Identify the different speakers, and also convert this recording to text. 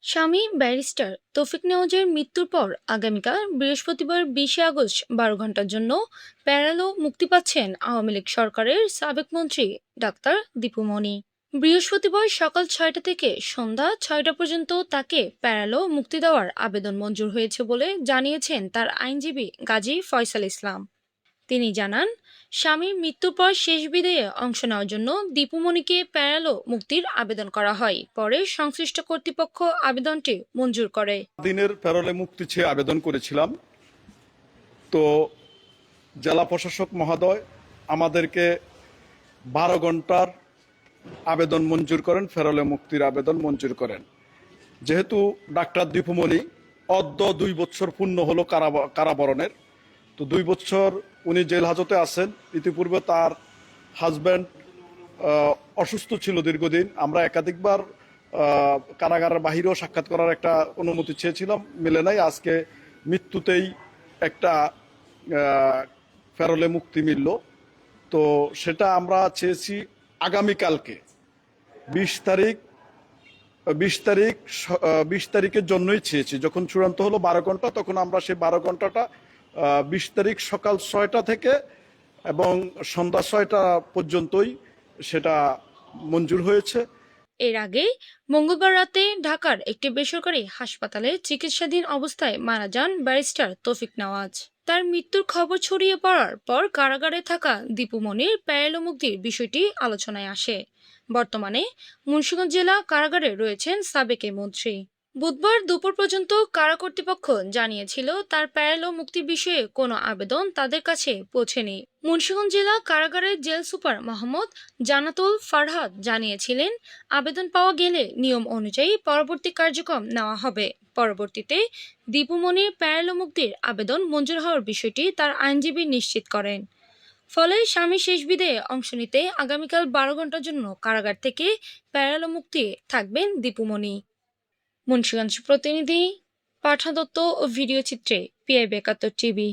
Speaker 1: স্বামী ব্যারিস্টার তৌফিক নেওয়াজের মৃত্যুর পর আগামীকাল বৃহস্পতিবার 20শে আগস্ট 12 ঘন্টার জন্য প্যারালো মুক্তি পাচ্ছেন আওয়ামী লীগ সরকারের সাবেক মন্ত্রী ডাক্তার দীপু মনি। বৃহস্পতিবার সকাল 6টা থেকে সন্ধ্যা 6টা পর্যন্ত তাকে প্যারালো মুক্তি দেওয়ার আবেদন মঞ্জুর হয়েছে বলে জানিয়েছেন তার আইনজীবী গাজী ফয়সাল ইসলাম। তিনি জানান, স্বামীর মৃত্যুর পর শেষ বিদায়ে অংশ নেওয়ার জন্য দীপুমণিকে প্যারালো মুক্তির আবেদন করা হয়। পরে সংশ্লিষ্ট কর্তৃপক্ষ আবেদনটি মঞ্জুর করে।
Speaker 2: দিনের প্যারোলে মুক্তি চেয়ে আবেদন করেছিলাম। তো জেলা প্রশাসক মহোদয় আমাদেরকে 12 ঘন্টার আবেদন মঞ্জুর করেন, প্যারোলে মুক্তির আবেদন মঞ্জুর করেন। যেহেতু ডাক্তার দীপুমণি অদ্য 2 বছর পূর্ণ হলো কারাবরণের, তো 2 বছর উনি জেল হাজতে আছেন। ইতিপূর্বে তার হাজব্যান্ড অসুস্থ ছিল দীর্ঘদিন। আমরা একাধিকবার কারাগারের বাহিরেও সাক্ষাৎ করার একটা অনুমতি চেয়েছিলাম, মিলে নাই। আজকে মৃত্যুতেই একটা প্যারোলে মুক্তি মিলল। তো সেটা আমরা চেয়েছি আগামীকালকে 20 তারিখ 20 তারিখের জন্যই চেয়েছি। যখন চূড়ান্ত হলো 12 ঘন্টা, তখন আমরা সেই 12 ঘন্টাটা 20 তারিখ সকাল 6টা থেকে এবং সন্ধ্যা 6টা পর্যন্তই সেটা মঞ্জুর হয়েছে।
Speaker 1: এর আগে মঙ্গলবার রাতে ঢাকার একটি বেসরকারি হাসপাতালে চিকিৎসাধীন অবস্থায় মারা যান ব্যারিস্টার তৌফিক নেওয়াজ। তার মৃত্যুর খবর ছড়িয়ে পড়ার পর কারাগারে থাকা দীপু মনির প্যারালো মুক্তির বিষয়টি আলোচনায় আসে। বর্তমানে মুন্সিগঞ্জ জেলা কারাগারে রয়েছেন সাবেক এই মন্ত্রী। বুধবার দুপুর পর্যন্ত কারা কর্তৃপক্ষ জানিয়েছিল তার প্যারালো মুক্তির বিষয়ে কোনো আবেদন তাদের কাছে পৌঁছেনি। মুন্সিগঞ্জ জেলা কারাগারের জেল সুপার মোহাম্মদ জান্নাতুল ফারহাদ জানিয়েছিলেন, আবেদন পাওয়া গেলে নিয়ম অনুযায়ী পরবর্তী কার্যক্রম নেওয়া হবে। পরবর্তীতে দীপু মনির প্যারালো মুক্তির আবেদন মঞ্জুর হওয়ার বিষয়টি তার আইনজীবী নিশ্চিত করেন। ফলে স্বামী শেষ বিদায়ে অংশ নিতে আগামীকাল 12 ঘন্টার জন্য কারাগার থেকে প্যারালো মুক্তি থাকবেন দীপু মনি। মুন্সিগঞ্জ প্রতিনিধি পাঠা দত্ত ও ভিডিও চিত্রে PIB 71 টিভি।